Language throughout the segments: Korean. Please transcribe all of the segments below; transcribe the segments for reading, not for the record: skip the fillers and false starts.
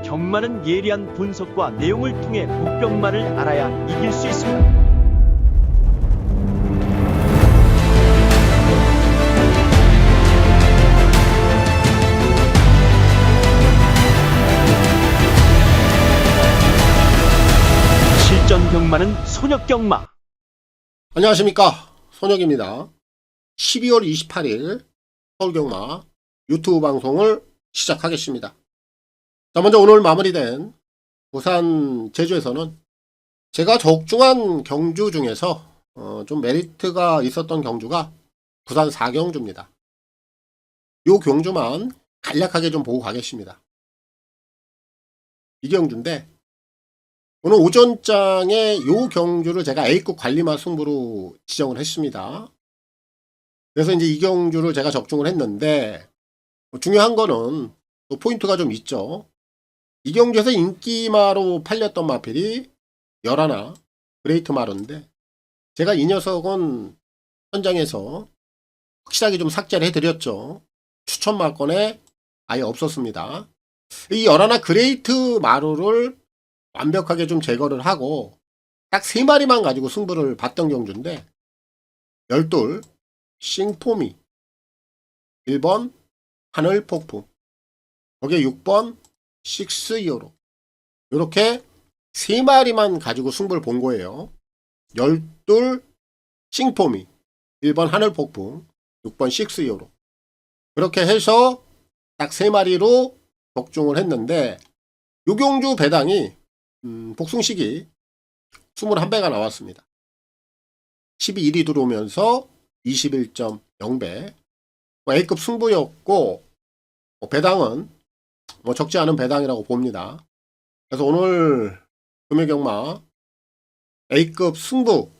경마는 예리한 분석과 내용을 통해 복병마를 알아야 이길 수 있습니다. 실전 경마는 손역 경마. 안녕하십니까, 손혁입니다. 12월 28일 서울경마 유튜브 방송을 시작하겠습니다. 자, 먼저 오늘 마무리된 부산 제주에서는 제가 적중한 경주 중에서 좀 메리트가 있었던 경주가 부산 4경주입니다. 요 경주만 간략하게 좀 보고 가겠습니다. 이 경주인데 오늘 오전장에 요 경주를 제가 A급 관리마 승부로 지정을 했습니다. 그래서 이제 이 경주를 제가 적중을 했는데 중요한 거는 또 포인트가 좀 있죠. 이 경주에서 인기마로 팔렸던 마필이 11 그레이트 마루인데 제가 이 녀석은 현장에서 확실하게 좀 삭제를 해드렸죠. 추천 말건에 아예 없었습니다. 이 11 그레이트 마루를 완벽하게 좀 제거를 하고 딱 3마리만 가지고 승부를 봤던 경주인데 12 싱포미 1번 하늘폭풍 거기에 6번 식스이어로 이렇게 3마리만 가지고 승부를 본 거예요. 12 싱포미 1번 하늘폭풍 6번 식스이어로 그렇게 해서 딱 3마리로 적중을 했는데 요 경주 배당이 복숭식이 21배가 나왔습니다. 12일이 들어오면서 21.0배 A급 승부였고 배당은 적지 않은 배당이라고 봅니다. 그래서 오늘 금요경마 A급 승부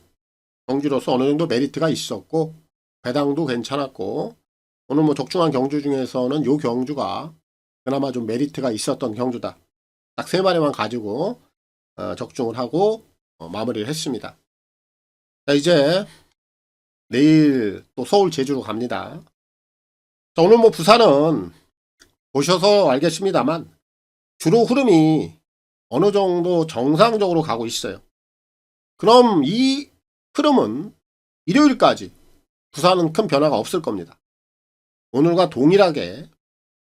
경주로서 어느 정도 메리트가 있었고 배당도 괜찮았고 오늘 적중한 경주 중에서는 요 경주가 그나마 좀 메리트가 있었던 경주다. 딱 3마리만 가지고 적중을 하고 마무리를 했습니다. 자, 이제 내일 또 서울 제주로 갑니다. 자, 오늘 부산은 보셔서 알겠습니다만 주로 흐름이 어느 정도 정상적으로 가고 있어요. 그럼 이 흐름은 일요일까지 부산은 큰 변화가 없을 겁니다. 오늘과 동일하게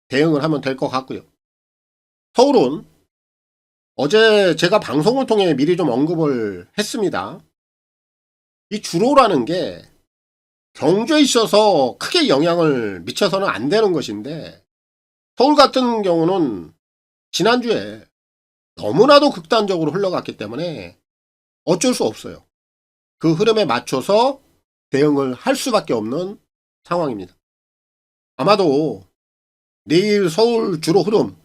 대응을 하면 될 것 같고요. 서울은 어제 제가 방송을 통해 미리 좀 언급을 했습니다. 이 주로라는 게 경주에 있어서 크게 영향을 미쳐서는 안 되는 것인데 서울 같은 경우는 지난주에 너무나도 극단적으로 흘러갔기 때문에 어쩔 수 없어요. 그 흐름에 맞춰서 대응을 할 수밖에 없는 상황입니다. 아마도 내일 서울 주로 흐름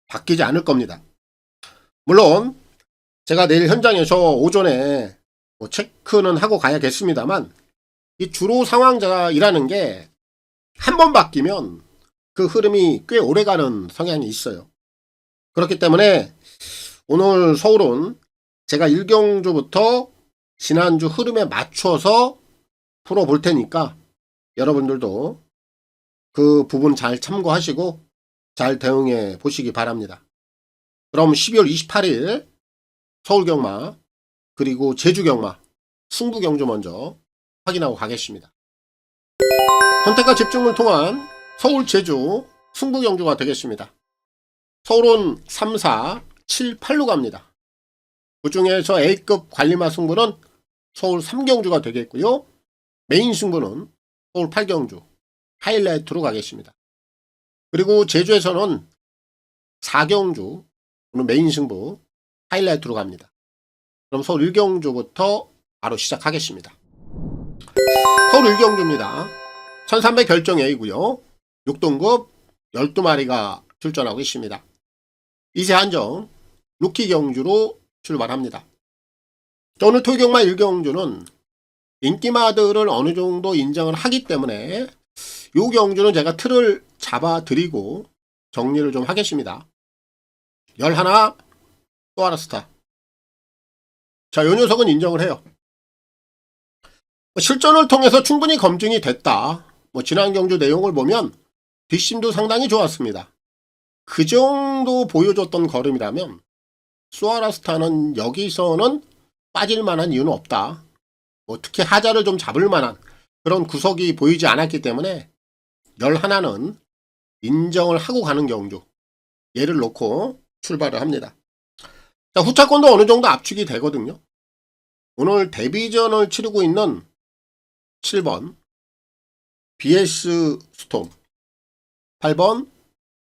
바뀌지 않을 겁니다. 물론 제가 내일 현장에서 오전에 체크는 하고 가야겠습니다만 이 주로 상황자이라는 게 한 번 바뀌면 그 흐름이 꽤 오래가는 성향이 있어요. 그렇기 때문에 오늘 서울은 제가 1경주부터 지난주 흐름에 맞춰서 풀어볼 테니까 여러분들도 그 부분 잘 참고하시고 잘 대응해 보시기 바랍니다. 그럼 12월 28일 서울경마 그리고 제주경마 승부경주 먼저 확인하고 가겠습니다. 선택과 집중을 통한 서울 제주 승부경주가 되겠습니다. 서울은 3, 4, 7, 8로 갑니다. 그 중에서 A급 관리마 승부는 서울 3경주가 되겠고요. 메인 승부는 서울 8경주 하이라이트로 가겠습니다. 그리고 제주에서는 4경주 오늘 메인 승부 하이라이트로 갑니다. 그럼 서울 1경주부터 바로 시작하겠습니다. 서울 1경주입니다. 1300 결정 A고요. 6등급 12마리가 출전하고 있습니다. 이세 한정 루키 경주로 출발합니다. 오늘 토경마 1경주는 인기마들을 어느 정도 인정을 하기 때문에 이 경주는 제가 틀을 잡아 드리고 정리를 좀 하겠습니다. 11 또 하나 스타. 자, 요 녀석은 인정을 해요. 실전을 통해서 충분히 검증이 됐다. 지난 경주 내용을 보면 뒷심도 상당히 좋았습니다. 그 정도 보여줬던 걸음이라면 수아라스타는 여기서는 빠질 만한 이유는 없다. 뭐 특히 하자를 좀 잡을 만한 그런 구석이 보이지 않았기 때문에 11는 인정을 하고 가는 경주. 얘를 놓고 출발을 합니다. 자, 후차권도 어느 정도 압축이 되거든요. 오늘 데뷔전을 치르고 있는 7번 BS 스톰, 8번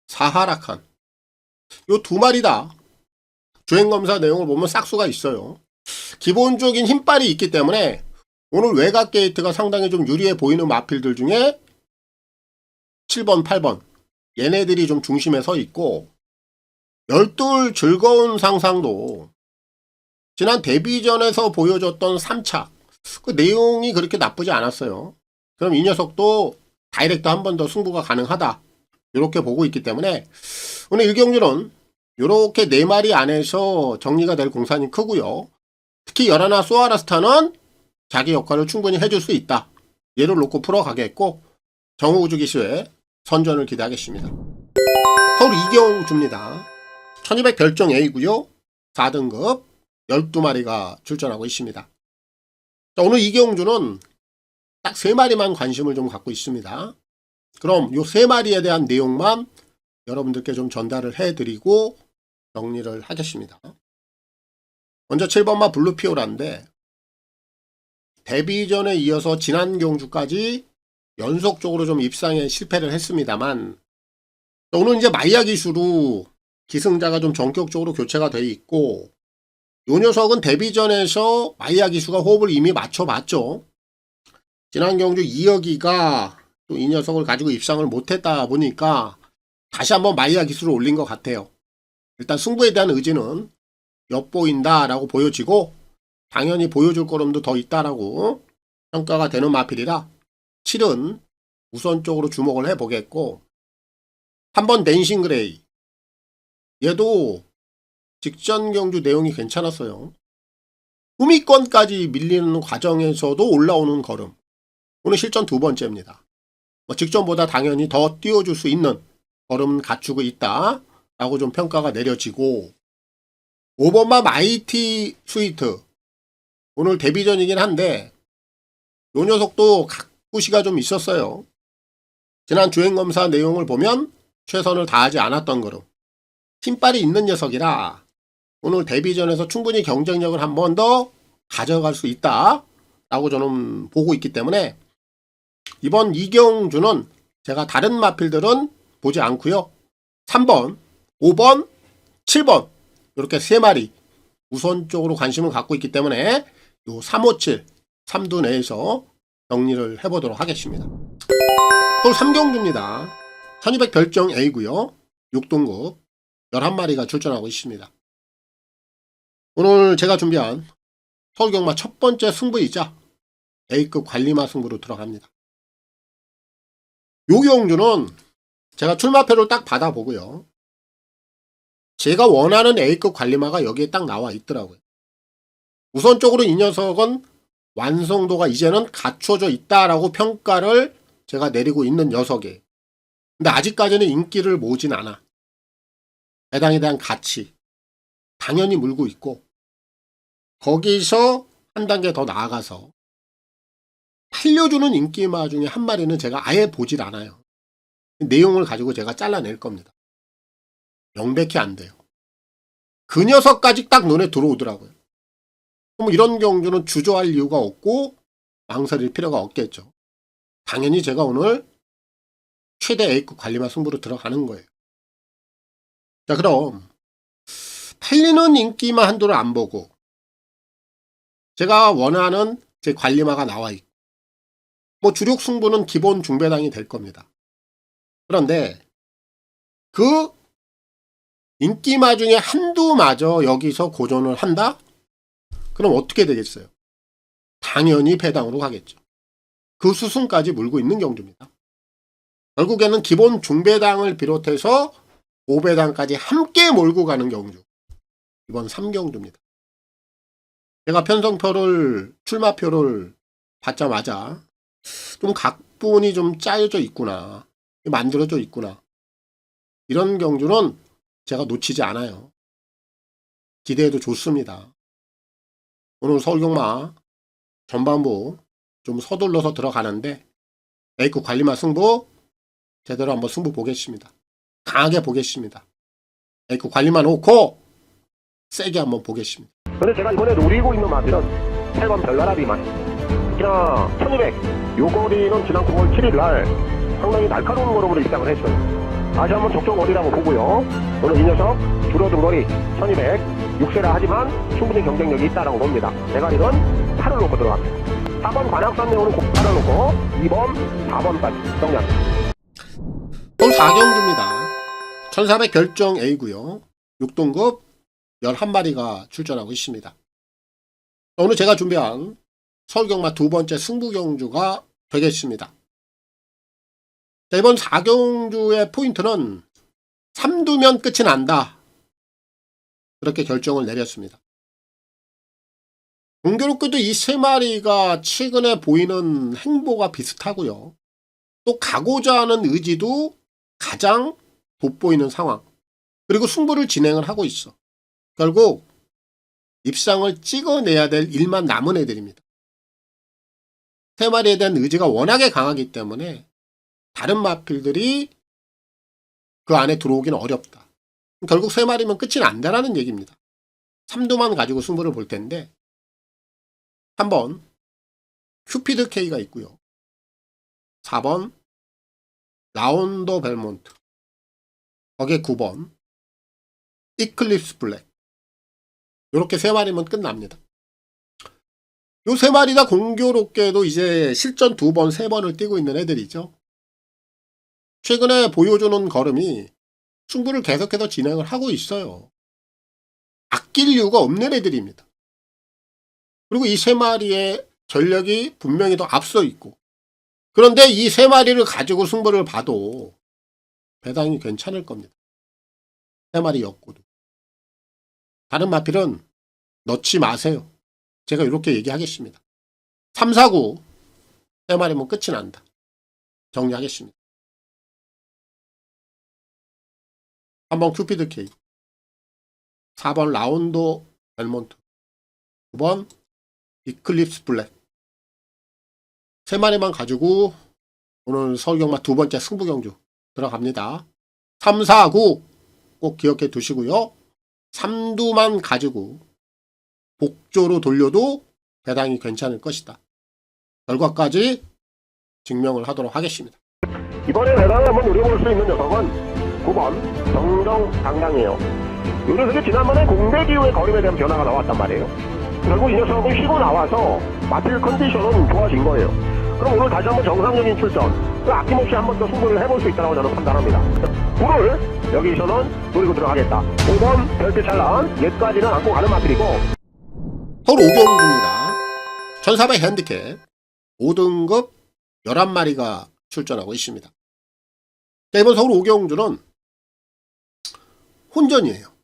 사하라칸. 요 두 마리다. 주행검사 내용을 보면 싹수가 있어요. 기본적인 힘빨이 있기 때문에 오늘 외곽 게이트가 상당히 좀 유리해 보이는 마필들 중에 7번, 8번 얘네들이 좀 중심에 서 있고, 열둘 즐거운 상상도 지난 데뷔전에서 보여줬던 3차 그 내용이 그렇게 나쁘지 않았어요. 그럼 이 녀석도 다이렉트 한 번 더 승부가 가능하다, 이렇게 보고 있기 때문에 오늘 1경주는 이렇게 4마리 안에서 정리가 될 공산이 크고요. 특히 열하나 수아라스타는 자기 역할을 충분히 해줄 수 있다. 얘를 놓고 풀어가겠고, 정우우주 기수의 선전을 기대하겠습니다. 서울 이경주입니다. 1200 별정 A고요. 4등급 12마리가 출전하고 있습니다. 자, 오늘 이경주는 딱 3마리만 관심을 좀 갖고 있습니다. 그럼 요 3마리에 대한 내용만 여러분들께 좀 전달을 해드리고 정리를 하겠습니다. 먼저 7번마 블루피오라인데, 데뷔전에 이어서 지난 경주까지 연속적으로 좀 입상에 실패를 했습니다만, 오늘 이제 마이야 기수로 기승자가 좀 전격적으로 교체가 돼 있고, 요 녀석은 데뷔전에서 마이야 기수가 호흡을 이미 맞춰봤죠. 지난 경주 이혁이가 또 이 녀석을 가지고 입상을 못했다 보니까 다시 한번 마이야 기수를 올린 것 같아요. 일단 승부에 대한 의지는 엿보인다라고 보여지고, 당연히 보여줄 거름도 더 있다라고 평가가 되는 마필이라 7은 우선적으로 주목을 해보겠고, 한번 댄싱 그레이, 얘도 직전 경주 내용이 괜찮았어요. 후미권까지 밀리는 과정에서도 올라오는 걸음. 오늘 실전 2번째입니다. 직전보다 당연히 더 띄워줄 수 있는 걸음은 갖추고 있다 라고 좀 평가가 내려지고, 5번마 마이티 스위트, 오늘 데뷔전이긴 한데 요 녀석도 각구시가 좀 있었어요. 지난 주행검사 내용을 보면 최선을 다하지 않았던 걸음, 힘빨이 있는 녀석이라 오늘 데뷔전에서 충분히 경쟁력을 한 번 더 가져갈 수 있다 라고 저는 보고 있기 때문에 이번 이경주는 제가 다른 마필들은 보지 않고요. 3번, 5번, 7번 이렇게 3마리 우선적으로 관심을 갖고 있기 때문에 요 357, 3두 내에서 정리를 해보도록 하겠습니다. 서울 3경주입니다. 1200 별정 A고요. 6등급 11마리가 출전하고 있습니다. 오늘 제가 준비한 서울경마 첫 번째 승부이자 A급 관리마 승부로 들어갑니다. 요 경주는 제가 출마표를 딱 받아보고요. 제가 원하는 A급 관리마가 여기에 딱 나와 있더라고요. 우선적으로 이 녀석은 완성도가 이제는 갖춰져 있다라고 평가를 제가 내리고 있는 녀석이에요. 근데 아직까지는 인기를 모으진 않아. 배당에 대한 가치 당연히 물고 있고, 거기서 한 단계 더 나아가서 팔려주는 인기마 중에 한 마리는 제가 아예 보질 않아요. 내용을 가지고 제가 잘라낼 겁니다. 명백히 안 돼요. 그 녀석까지 딱 눈에 들어오더라고요. 그럼 이런 경주는 주저할 이유가 없고 망설일 필요가 없겠죠. 당연히 제가 오늘 최대 A급 관리마 승부로 들어가는 거예요. 자, 그럼 팔리는 인기마 한도를 안 보고 제가 원하는 제 관리마가 나와 있고, 주력 승부는 기본 중배당이 될 겁니다. 그런데 그 인기마 중에 한두마저 여기서 고전을 한다? 그럼 어떻게 되겠어요? 당연히 배당으로 가겠죠. 그 수순까지 물고 있는 경주입니다. 결국에는 기본 중배당을 비롯해서 5배당까지 함께 몰고 가는 경주. 이번 3경주입니다. 제가 편성표를, 출마표를 받자마자 좀 각본이 좀 짜여져 있구나, 만들어져 있구나, 이런 경주는 제가 놓치지 않아요. 기대해도 좋습니다. 오늘 서울경마 전반부 좀 서둘러서 들어가는데 A급 관리마 승부 제대로 한번 승부 보겠습니다. 강하게 보겠습니다. A급 관리마 놓고 세게 한번 보겠습니다. 근데 제가 이번에 노리고 있는 마비는 8번 별나라비만 특히나 1200 요 거리는 지난 9월 7일 날 상당히 날카로운 걸음으로 입장을 했어요. 다시 한번 적정 거리라고 보고요. 오늘 이 녀석 줄어든 거리 1200 6세라 하지만 충분히 경쟁력이 있다라고 봅니다. 대가리는 8을 놓고 들어갑니다. 4번 관악산 내오는 8을 놓고 2번 4번까지 정리합니다. 오늘 4경주입니다. 1400 결정 A고요. 6등급 11마리가 출전하고 있습니다. 오늘 제가 준비한 서울경마 두 번째 승부경주가 되겠습니다. 자, 이번 4경주의 포인트는 3두면 끝이 난다. 그렇게 결정을 내렸습니다. 공교롭게도 이 세 마리가 최근에 보이는 행보가 비슷하고요. 또 가고자 하는 의지도 가장 돋보이는 상황. 그리고 승부를 진행을 하고 있어. 결국 입상을 찍어내야 될 일만 남은 애들입니다. 세 마리에 대한 의지가 워낙에 강하기 때문에 다른 마필들이 그 안에 들어오기는 어렵다. 결국 세 마리면 끝이 난다라는 얘기입니다. 3두만 가지고 승부를 볼 텐데 3번 큐피드 K가 있고요. 4번 라운더 벨몬트, 거기에 9번 이클립스 블랙. 이렇게 세 마리면 끝납니다. 요 세 마리 다 공교롭게도 이제 실전 2번, 3번을 뛰고 있는 애들이죠. 최근에 보여주는 걸음이 승부를 계속해서 진행을 하고 있어요. 아낄 이유가 없는 애들입니다. 그리고 이 세 마리의 전력이 분명히 더 앞서 있고, 그런데 이 세 마리를 가지고 승부를 봐도 배당이 괜찮을 겁니다. 세 마리였고도. 다른 마필은 넣지 마세요. 제가 이렇게 얘기하겠습니다. 3, 4, 9 세 마리면 끝이 난다. 정리하겠습니다. 3번 큐피드 K, 4번 라운더 벨몬트, 9번 이클립스 블랙. 세 마리만 가지고 오늘 서울경마 두 번째 승부경주 들어갑니다. 3, 4, 9 꼭 기억해 두시고요. 3두만 가지고 복조로 돌려도 배당이 괜찮을 것이다. 결과까지 증명을 하도록 하겠습니다. 이번에 배당을 한번 노려볼 수 있는 녀석은 9번 정정당당이에요. 이 녀석이 지난번에 공백 이후에 걸음에 대한 변화가 나왔단 말이에요. 결국 이 녀석은 쉬고 나와서 마필 컨디션은 좋아진 거예요. 그럼 오늘 다시 한번 정상적인 출전, 아낌없이 한 번 더 승부를 해볼 수 있다고 저는 판단합니다. 불을 여기서는 노리고 들어가겠다. 5번 별빛 찰랑, 옛까지는 안고 가는 마필이고, 서울 5경주입니다. 1400 핸디캡 5등급 11마리가 출전하고 있습니다. 자, 이번 서울 5경주는 혼전이에요.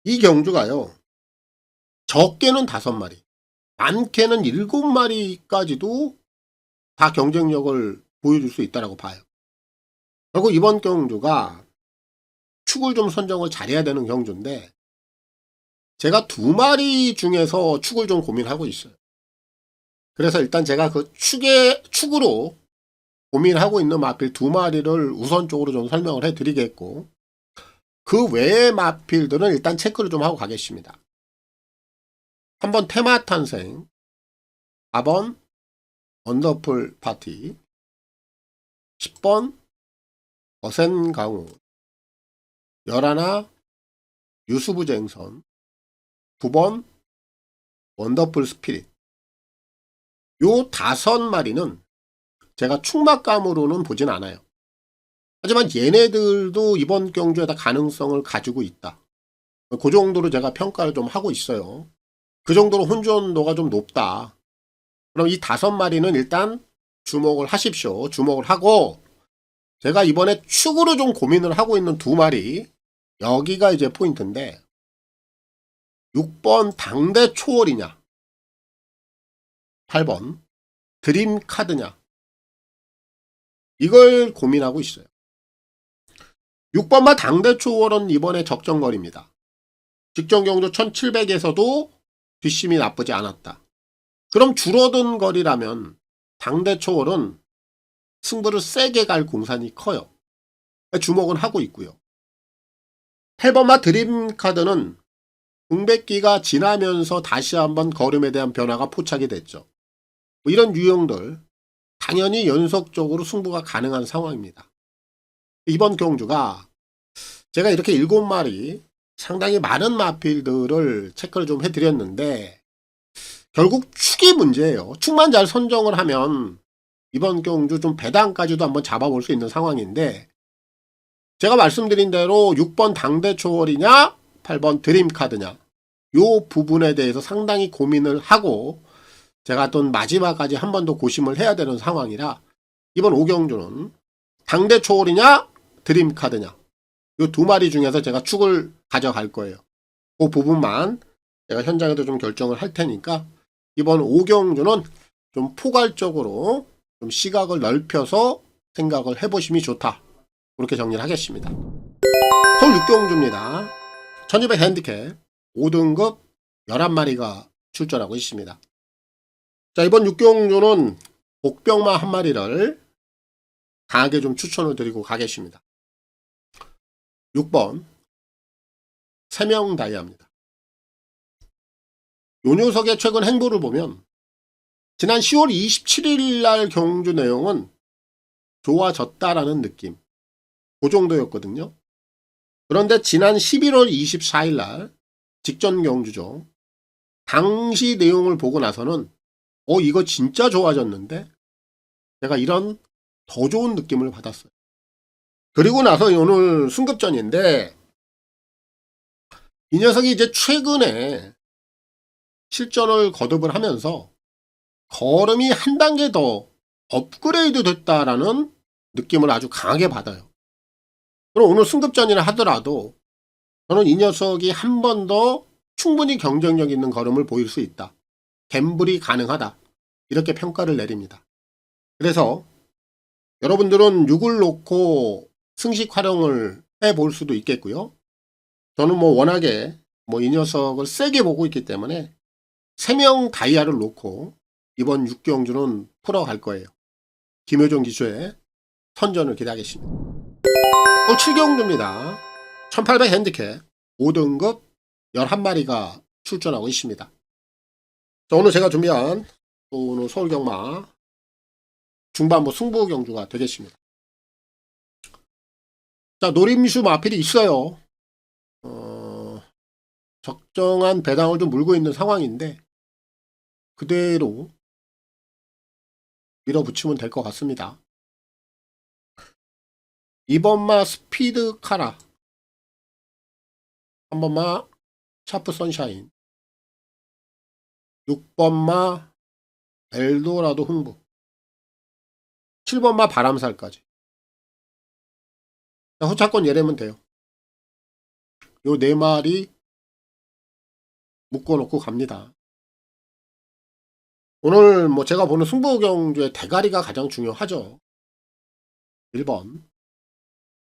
이 경주가요, 적게는 5마리, 많게는 7마리까지도 다 경쟁력을 보여줄 수 있다고 봐요. 그리고 이번 경주가 축을 좀 선정을 잘해야 되는 경주인데 제가 2마리 중에서 축을 좀 고민하고 있어요. 그래서 일단 제가 그 축으로 고민하고 있는 마필 2마리를 우선적으로 좀 설명을 해드리겠고, 그 외의 마필들은 일단 체크를 좀 하고 가겠습니다. 3번 테마탄생, 4번 원더풀 파티, 10번 어센강우, 11 유수부쟁선, 9번 원더풀 스피릿. 요 5마리는 제가 축막감으로는 보진 않아요. 하지만 얘네들도 이번 경주에다 가능성을 가지고 있다. 그 정도로 제가 평가를 좀 하고 있어요. 그 정도로 혼전도가 좀 높다. 그럼 이 5마리는 일단 주목을 하십시오. 주목을 하고, 제가 이번에 축으로 좀 고민을 하고 있는 2마리, 여기가 이제 포인트인데 6번 당대 초월이냐, 8번 드림 카드냐, 이걸 고민하고 있어요. 6번마 당대초월은 이번에 적정거리입니다. 직전경주 1700에서도 뒷심이 나쁘지 않았다. 그럼 줄어든 거리라면 당대초월은 승부를 세게 갈 공산이 커요. 주목은 하고 있고요. 8번마 드림카드는 공백기가 지나면서 다시 한번 걸음에 대한 변화가 포착이 됐죠. 이런 유형들 당연히 연속적으로 승부가 가능한 상황입니다. 이번 경주가 제가 이렇게 7마리 상당히 많은 마필들을 체크를 좀 해드렸는데 결국 축이 문제예요. 축만 잘 선정을 하면 이번 경주 좀 배당까지도 한번 잡아볼 수 있는 상황인데 제가 말씀드린 대로 6번 당대초월이냐 8번 드림카드냐 요 부분에 대해서 상당히 고민을 하고 제가 또 마지막까지 한 번 더 고심을 해야 되는 상황이라 이번 5경주는 당대초월이냐 드림카드냐 요 2마리 중에서 제가 축을 가져갈 거예요. 그 부분만 제가 현장에도 좀 결정을 할 테니까 이번 5경주는 좀 포괄적으로 좀 시각을 넓혀서 생각을 해보심이 좋다. 그렇게 정리를 하겠습니다. 서울 6경주입니다. 1200 핸디캡 5등급 11마리가 출전하고 있습니다. 자, 이번 6경주는 복병마 한 마리를 강하게 좀 추천을 드리고 가겠습니다. 6번 세명 다이아입니다. 요 녀석의 최근 행보를 보면 지난 10월 27일 날 경주 내용은 좋아졌다라는 느낌 그 정도였거든요. 그런데 지난 11월 24일 날 직전 경주죠. 당시 내용을 보고 나서는 이거 진짜 좋아졌는데 제가 이런 더 좋은 느낌을 받았어요. 그리고 나서 오늘 승급전인데 이 녀석이 이제 최근에 실전을 거듭을 하면서 걸음이 한 단계 더 업그레이드 됐다라는 느낌을 아주 강하게 받아요. 그럼 오늘 승급전이라 하더라도 저는 이 녀석이 한 번 더 충분히 경쟁력 있는 걸음을 보일 수 있다. 갬블이 가능하다. 이렇게 평가를 내립니다. 그래서 여러분들은 6을 놓고 승식 활용을 해볼 수도 있겠고요. 저는 워낙에 이 녀석을 세게 보고 있기 때문에 3명 다이아를 놓고 이번 6경주는 풀어갈 거예요. 김효정 기수의 선전을 기대하겠습니다. 또 7경주입니다. 1800 핸디캡 5등급 11마리가 출전하고 있습니다. 자, 오늘 제가 준비한 오늘 서울경마 중반부 승부 경주가 되겠습니다. 자, 노림수 마필이 있어요. 적정한 배당을 좀 물고 있는 상황인데 그대로 밀어붙이면 될 것 같습니다. 2번마 스피드 카라 3번마 샤프 선샤인 6번마 엘도라도 흥부 7번마 바람살까지 후차권 예래면 돼요. 요 4마리 묶어놓고 갑니다. 오늘 제가 보는 승부경주의 대가리가 가장 중요하죠. 1번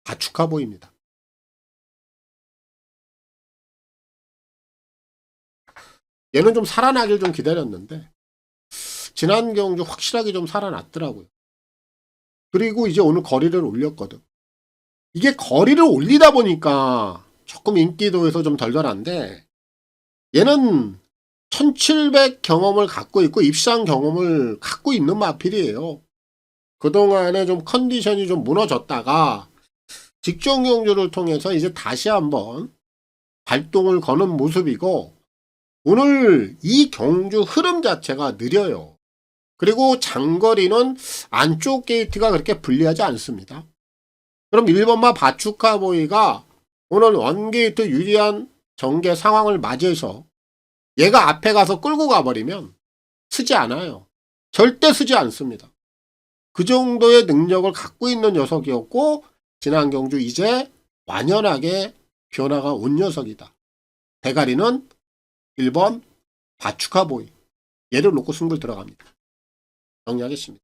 가축화 보입니다. 얘는 좀 살아나길 좀 기다렸는데 지난 경주 확실하게 좀 살아났더라고요. 그리고 이제 오늘 거리를 올렸거든. 이게 거리를 올리다 보니까 조금 인기도에서 좀 덜덜한데 얘는 1700 경험을 갖고 있고 입상 경험을 갖고 있는 마필이에요. 그동안에 좀 컨디션이 좀 무너졌다가 직전 경주를 통해서 이제 다시 한번 발동을 거는 모습이고 오늘 이 경주 흐름 자체가 느려요. 그리고 장거리는 안쪽 게이트가 그렇게 불리하지 않습니다. 그럼 1번마 바추카보이가 오늘 원게이트 유리한 전개 상황을 맞이해서 얘가 앞에 가서 끌고 가버리면 쓰지 않아요. 절대 쓰지 않습니다. 그 정도의 능력을 갖고 있는 녀석이었고 지난 경주 이제 완연하게 변화가 온 녀석이다. 대가리는 1번 바추카보이 얘를 놓고 승부를 들어갑니다. 정리하겠습니다.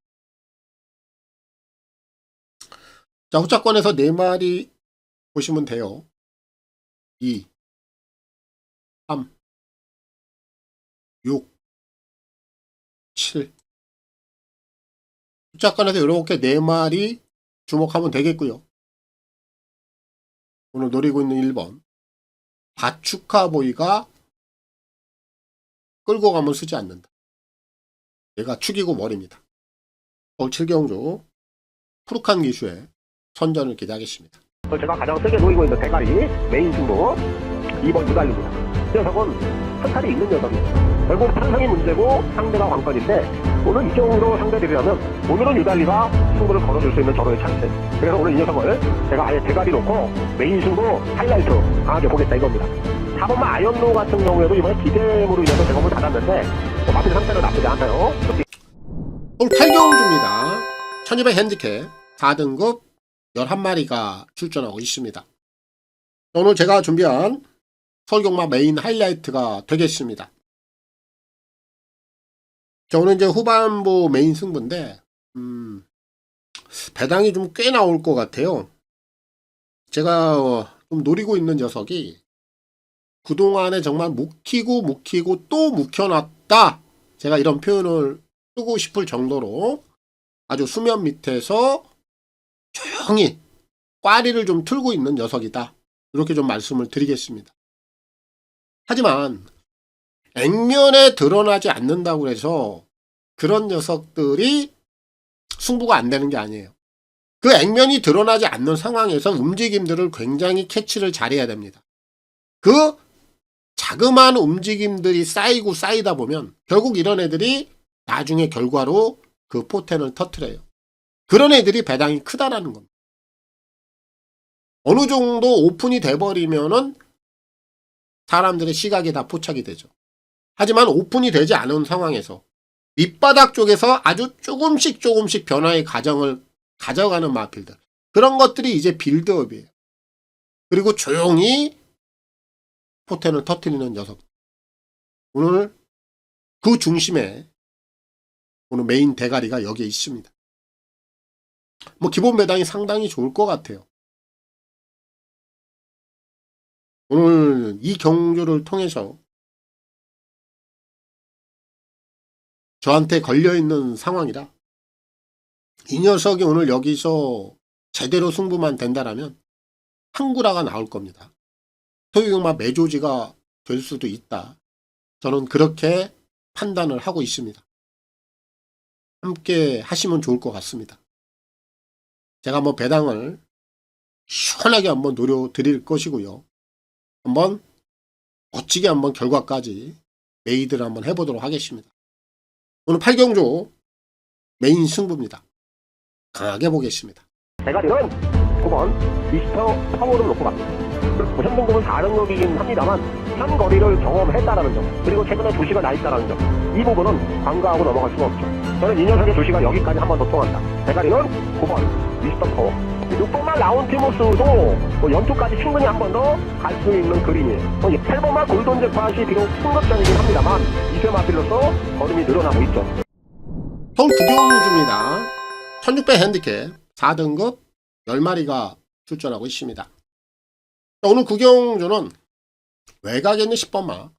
자, 후차권에서 4마리 보시면 돼요. 2, 3, 6, 7. 숫자권에서 이렇게 4마리 주목하면 되겠고요. 오늘 노리고 있는 1번. 다축하보이가 끌고 가면 쓰지 않는다. 얘가 축이고 머리입니다. 서울 7경주 푸르칸 기수의 선전을 기대하겠습니다. 제가 가장 세게 노리고 있는 대가리 메인 승부 2번 유달리입니다. 이 녀석은 한탈이 있는 녀석입니다. 결국 판상이 문제고 상대가 관건인데 오늘 이 정도 상대들이라면 오늘은 유달리가 승부를 걸어줄 수 있는 저로의 찬스. 그래서 오늘 이 녀석을 제가 아예 대가리 놓고 메인 승부 하이라이트 강하게 보겠다 이겁니다. 4번만 아이언로 같은 경우에도 이번에 기대물로 인해서 대검을 닫았는데 마필 상태는 나쁘지 않아요. 서울 8경주입니다. 1200 핸디캡 4등급 11마리가 출전하고 있습니다. 오늘 제가 준비한 서울경마 메인 하이라이트가 되겠습니다. 자, 오늘 이제 후반부 메인 승부인데 배당이 좀 꽤 나올 것 같아요. 제가 좀 노리고 있는 녀석이 그동안에 정말 묵히고 또 묵혀놨다. 제가 이런 표현을 쓰고 싶을 정도로 아주 수면 밑에서 조용히 꽈리를 좀 틀고 있는 녀석이다. 이렇게 좀 말씀을 드리겠습니다. 하지만 액면에 드러나지 않는다고 해서 그런 녀석들이 승부가 안 되는 게 아니에요. 그 액면이 드러나지 않는 상황에서 움직임들을 굉장히 캐치를 잘해야 됩니다. 그 자그마한 움직임들이 쌓이다 보면 결국 이런 애들이 나중에 결과로 그 포텐을 터트려요. 그런 애들이 배당이 크다라는 겁니다. 어느 정도 오픈이 돼버리면은 사람들의 시각에 다 포착이 되죠. 하지만 오픈이 되지 않은 상황에서 밑바닥 쪽에서 아주 조금씩 변화의 과정을 가져가는 마필들. 그런 것들이 이제 빌드업이에요. 그리고 조용히 포텐을 터트리는 녀석. 오늘 그 중심에 오늘 메인 대가리가 여기에 있습니다. 뭐 기본 배당이 상당히 좋을 것 같아요. 오늘 이 경주를 통해서 저한테 걸려있는 상황이라 이 녀석이 오늘 여기서 제대로 승부만 된다라면 한구라가 나올 겁니다. 소유경마 매조지가 될 수도 있다. 저는 그렇게 판단을 하고 있습니다. 함께 하시면 좋을 것 같습니다. 제가 한번 배당을 시원하게 한번 노려드릴 것이고요. 한번 멋지게 한번 결과까지 메이드를 한번 해보도록 하겠습니다. 오늘 8경주 메인 승부입니다. 강하게 보겠습니다. 대가리는 9번 미스터 파워를 놓고 갑니다. 현 등급은 4등급이긴 합니다만 현 거리를 경험했다라는 점, 그리고 최근에 조시가 나 있다라는 점, 이 부분은 간과하고 넘어갈 수가 없죠. 저는 이 녀석의 조시가 여기까지 한 번 더 통한다. 대가리는 9번 미스터 파워. 6번만 라운티모스도 연투까지 충분히 한 번 더 갈 수 있는 그림이에요. 8번만 골든 잭팟이 비록 승급전이긴 합니다만 이세 마필로서 걸음이 늘어나고 있죠. 서울 9경주입니다. 1600 핸디캡 4등급 10마리가 출전하고 있습니다. 오늘 9경주는 외곽에 있는 10번마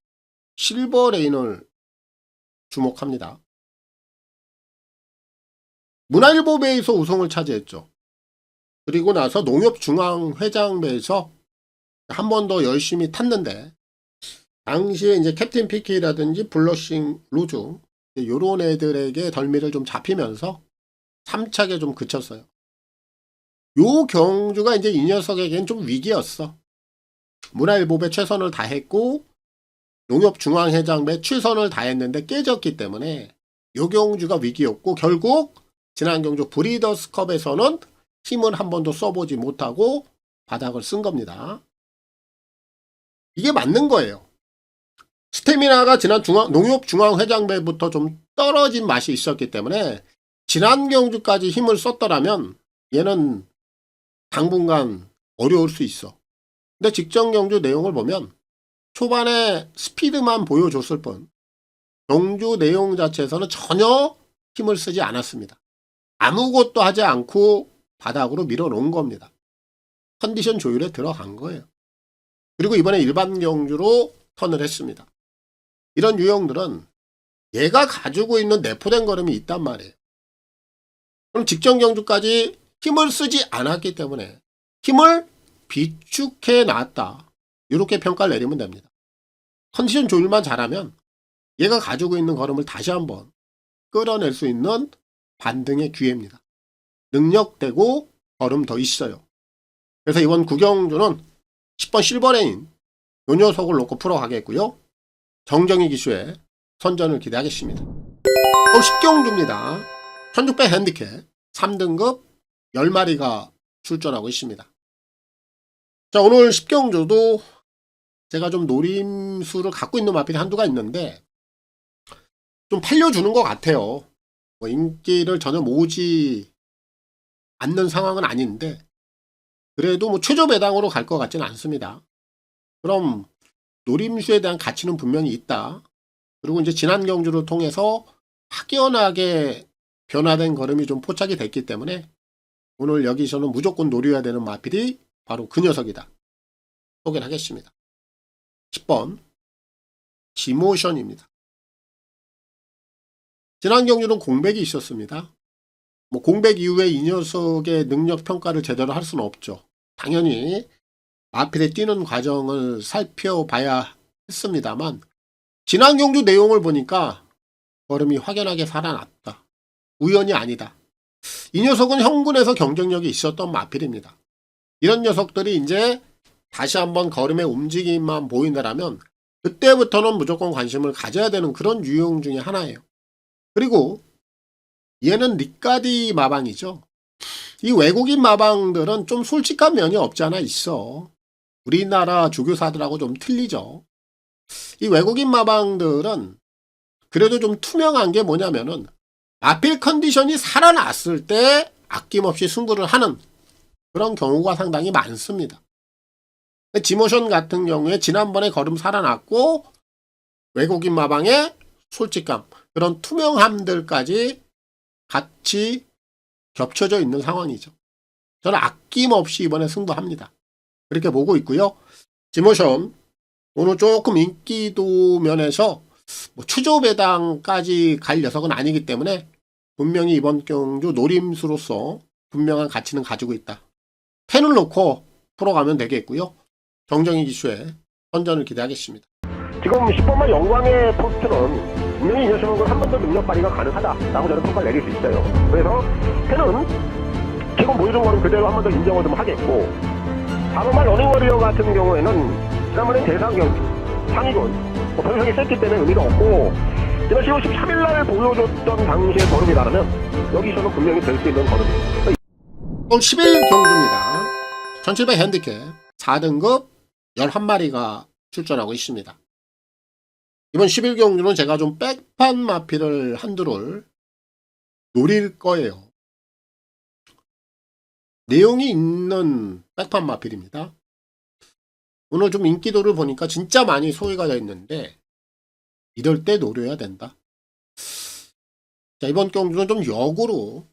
실버레인을 주목합니다. 문화일보배에서 우승을 차지했죠. 그리고 나서 농협중앙회장배에서 한 번 더 열심히 탔는데 당시에 이제 캡틴 피키라든지 블러싱 루즈 요런 애들에게 덜미를 좀 잡히면서 3차게 좀 그쳤어요. 요 경주가 이제 이 녀석에겐 좀 위기였어. 문화일보배 최선을 다했고 농협중앙회장배 최선을 다했는데 깨졌기 때문에 요 경주가 위기였고 결국 지난 경주 브리더스컵에서는 힘을 한 번도 써보지 못하고 바닥을 쓴 겁니다. 이게 맞는 거예요. 스태미나가 지난 농협중앙회장배부터 좀 떨어진 맛이 있었기 때문에 지난 경주까지 힘을 썼더라면 얘는 당분간 어려울 수 있어. 근데 직전 경주 내용을 보면 초반에 스피드만 보여줬을 뿐 경주 내용 자체에서는 전혀 힘을 쓰지 않았습니다. 아무것도 하지 않고 바닥으로 밀어놓은 겁니다. 컨디션 조율에 들어간 거예요. 그리고 이번에 일반 경주로 턴을 했습니다. 이런 유형들은 얘가 가지고 있는 내포된 걸음이 있단 말이에요. 그럼 직전 경주까지 힘을 쓰지 않았기 때문에 힘을 비축해 놨다. 이렇게 평가를 내리면 됩니다. 컨디션 조율만 잘하면 얘가 가지고 있는 걸음을 다시 한번 끌어낼 수 있는 반등의 기회입니다. 능력되고 걸음 더 있어요. 그래서 이번 구경주는 10번 실버레인 요 녀석을 놓고 풀어가겠고요. 정정희 기수의 선전을 기대하겠습니다. 또 10경주입니다. 1600 핸디캡 3등급 10마리가 출전하고 있습니다. 자, 오늘 10경주도 제가 좀 노림수를 갖고 있는 마필이 한두가 있는데 좀 팔려주는 것 같아요. 뭐 인기를 전혀 모으지 않는 상황은 아닌데 그래도 뭐 최저 배당으로 갈 것 같지는 않습니다. 그럼 노림수에 대한 가치는 분명히 있다. 그리고 이제 지난 경주를 통해서 확연하게 변화된 걸음이 좀 포착이 됐기 때문에 오늘 여기서는 무조건 노려야 되는 마필이 바로 그 녀석이다. 소개를 하겠습니다. 10번 지모션입니다. 지난 경주는 공백이 있었습니다. 뭐 공백 이후에 이 녀석의 능력 평가를 제대로 할 수는 없죠. 당연히 마필에 뛰는 과정을 살펴봐야 했습니다만 지난 경주 내용을 보니까 걸음이 확연하게 살아났다. 우연이 아니다. 이 녀석은 형군에서 경쟁력이 있었던 마필입니다. 이런 녀석들이 이제 다시 한번 걸음의 움직임만 보인다라면 그때부터는 무조건 관심을 가져야 되는 그런 유형 중에 하나예요. 그리고 얘는 리까디 마방이죠. 이 외국인 마방들은 좀 솔직한 면이 없지 않아 있어. 우리나라 주교사들하고 좀 틀리죠. 이 외국인 마방들은 그래도 좀 투명한 게 뭐냐면은 마필 컨디션이 살아났을 때 아낌없이 승부를 하는 그런 경우가 상당히 많습니다. 지모션 같은 경우에 지난번에 걸음 살아났고 외국인 마방의 솔직함, 그런 투명함들까지 같이 겹쳐져 있는 상황이죠. 저는 아낌없이 이번에 승부합니다. 그렇게 보고 있고요. 지모션 오늘 조금 인기도 면에서 뭐 추조 배당까지 갈 녀석은 아니기 때문에 분명히 이번 경주 노림수로서 분명한 가치는 가지고 있다. 펜을 놓고 풀어가면 되겠고요. 정정희 기수의 선전을 기대하겠습니다. 지금 10번만 영광의 포스트는 분명히 이 녀석은 한 번 더 능력 발휘가 가능하다라고 저는 평가를 내릴 수 있어요. 그래서 펜은 지금 보여준 거는 그대로 한 번 더 인정을 좀 하겠고 4번만 러닝워리어 같은 경우에는 지난번엔 대상 경주, 상위군 변성이 셌기 때문에 의미가 없고 지난 10월 13일날 보여줬던 당시의 걸음이라면 여기서는 분명히 될 수 있는 걸음이에요. 오늘 10일 경주입니다. 1700 핸디캡 4등급 11마리가 출전하고 있습니다. 이번 10일 경주는 제가 좀 백판 마필을 한두를 노릴 거예요. 내용이 있는 백판 마필입니다. 오늘 좀 인기도를 보니까 진짜 많이 소외가 되어 있는데 이럴 때 노려야 된다. 자, 이번 경주는 좀 역으로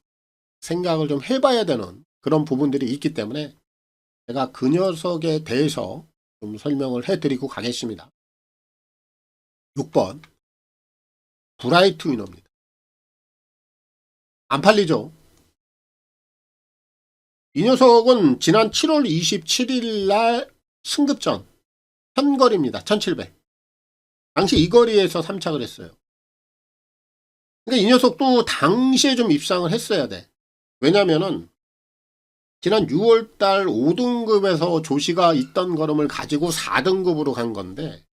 생각을 좀 해봐야 되는 그런 부분들이 있기 때문에 제가 그 녀석에 대해서 좀 설명을 해드리고 가겠습니다. 6번 브라이트 위너입니다. 안 팔리죠? 이 녀석은 지난 7월 27일 날 승급전 현거리입니다. 1700. 당시 이 거리에서 3착을 했어요. 그러니까 이 녀석도 당시에 좀 입상을 했어야 돼. 왜냐면은 지난 6월달 5등급에서 조시가 있던 걸음을 가지고 4등급으로 간 건데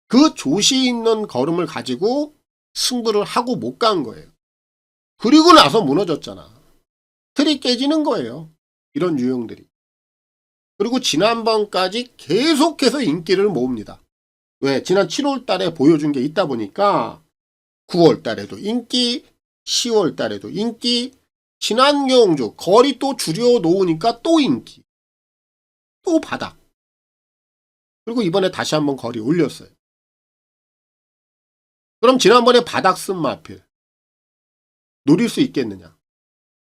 그 조시 있는 걸음을 가지고 승부를 하고 못 간 거예요. 그리고 나서 무너졌잖아. 틀이 깨지는 거예요. 이런 유형들이. 그리고 지난번까지 계속해서 인기를 모읍니다. 왜? 지난 7월 달에 보여준 게 있다 보니까 9월 달에도 인기, 10월 달에도 인기, 지난 경주 거리 또 줄여 놓으니까 또 인기, 또 바닥. 그리고 이번에 다시 한번 거리 올렸어요. 그럼 지난번에 바닥 쓴 마필 노릴 수 있겠느냐?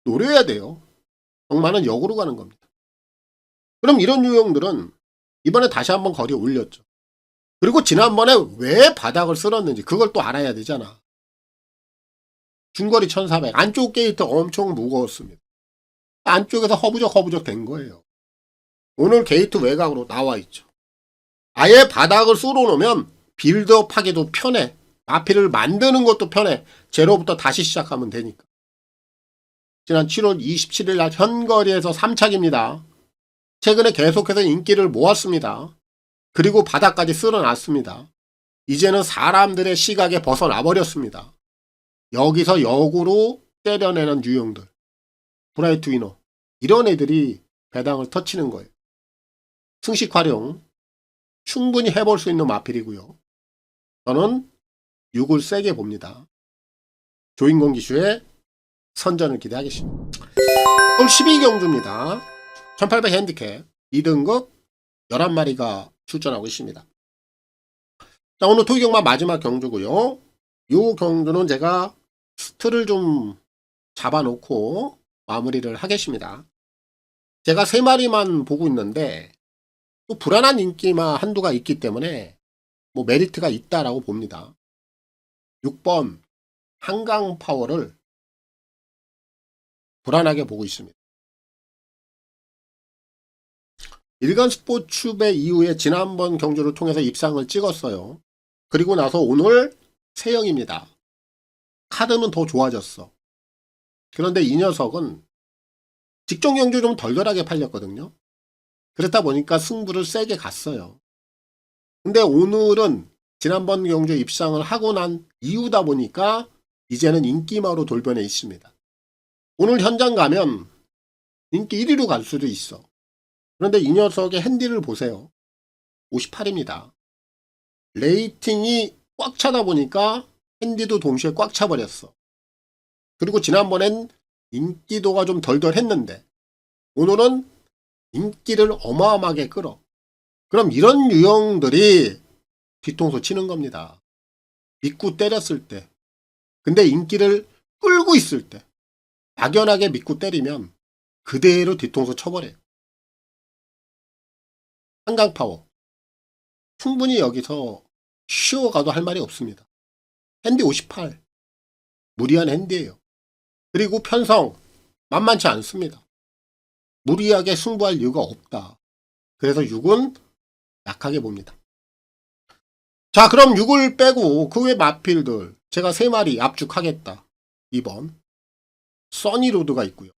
노려야 돼요. 정말은 역으로 가는 겁니다. 그럼 이런 유형들은 이번에 다시 한번 거리 올렸죠. 그리고 지난번에 왜 바닥을 쓸었는지 그걸 또 알아야 되잖아. 중거리 1400 안쪽 게이트 엄청 무거웠습니다. 안쪽에서 허부적 된 거예요. 오늘 게이트 외곽으로 나와 있죠. 아예 바닥을 쏠어놓으면 빌드업 하기도 편해. 마피를 만드는 것도 편해. 제로부터 다시 시작하면 되니까. 지난 7월 27일 날 현거리에서 3착입니다. 최근에 계속해서 인기를 모았습니다. 그리고 바닥까지 쓸어놨습니다. 이제는 사람들의 시각에 벗어나 버렸습니다. 여기서 역으로 때려내는 유형들, 브라이트 위너, 이런 애들이 배당을 터치는 거예요. 승식 활용 충분히 해볼 수 있는 마필이고요. 저는 6을 세게 봅니다. 조인공 기수의 선전을 기대하겠습니다. 오늘 12경주입니다. 1800 핸디캡 2등급 11마리가 출전하고 있습니다. 자, 오늘 토기경마 마지막 경주고요. 이 경주는 제가 틀을 좀 잡아놓고 마무리를 하겠습니다. 제가 3마리만 보고 있는데 또 불안한 인기만 한두가 있기 때문에 뭐 메리트가 있다라고 봅니다. 6번 한강 파워를 불안하게 보고 있습니다. 일간 스포츠배 이후에 지난번 경주를 통해서 입상을 찍었어요. 그리고 나서 오늘 세영입니다. 카드는 더 좋아졌어. 그런데 이 녀석은 직전 경주 좀 덜덜하게 팔렸거든요. 그렇다 보니까 승부를 세게 갔어요. 근데 오늘은 지난번 경주 입상을 하고 난 이후다 보니까 이제는 인기마로 돌변해 있습니다. 오늘 현장 가면 인기 1위로 갈 수도 있어. 그런데 이 녀석의 핸디를 보세요. 58입니다. 레이팅이 꽉 차다 보니까 핸디도 동시에 꽉 차버렸어. 그리고 지난번엔 인기도가 좀 덜덜했는데 오늘은 인기를 어마어마하게 끌어. 그럼 이런 유형들이 뒤통수 치는 겁니다. 믿고 때렸을 때. 근데 인기를 끌고 있을 때 막연하게 믿고 때리면 그대로 뒤통수 쳐버려요. 한강파워 충분히 여기서 쉬어가도 할 말이 없습니다. 핸디 58 무리한 핸디예요. 그리고 편성 만만치 않습니다. 무리하게 승부할 이유가 없다. 그래서 6은 약하게 봅니다. 자, 그럼 6을 빼고 그 외 마필들 제가 3마리 압축하겠다. 2번 써니로드가 있고요.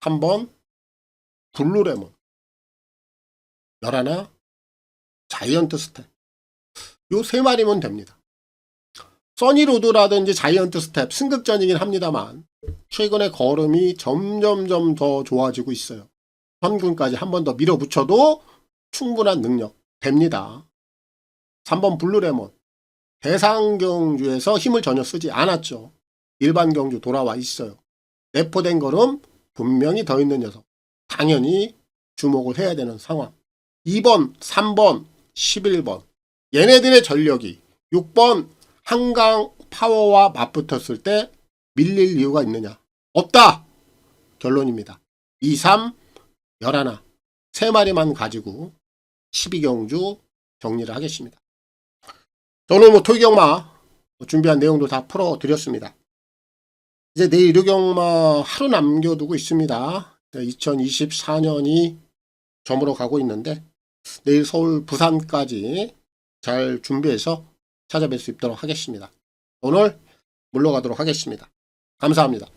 3번 블루레몬 11 자이언트 스텝 요 3마리면 됩니다. 써니로드라든지 자이언트 스텝 승급전이긴 합니다만 최근에 걸음이 점점점 더 좋아지고 있어요. 현군까지 한 번 더 밀어붙여도 충분한 능력 됩니다. 3번 블루레몬 대상 경주에서 힘을 전혀 쓰지 않았죠. 일반 경주 돌아와 있어요. 내포된 걸음 분명히 더 있는 녀석 당연히 주목을 해야 되는 상황. 2번 3번 11번 얘네들의 전력이 6번 한강 파워와 맞붙었을 때 밀릴 이유가 있느냐? 없다! 결론입니다. 2, 3, 11 3마리만 가지고 12경주 정리를 하겠습니다. 저는 뭐 토기경마 준비한 내용도 다 풀어드렸습니다. 이제 내일 일요경마 하루 남겨두고 있습니다. 2024년이 저물어 가고 있는데 내일 서울 부산까지 잘 준비해서 찾아뵐 수 있도록 하겠습니다. 오늘 물러가도록 하겠습니다. 감사합니다.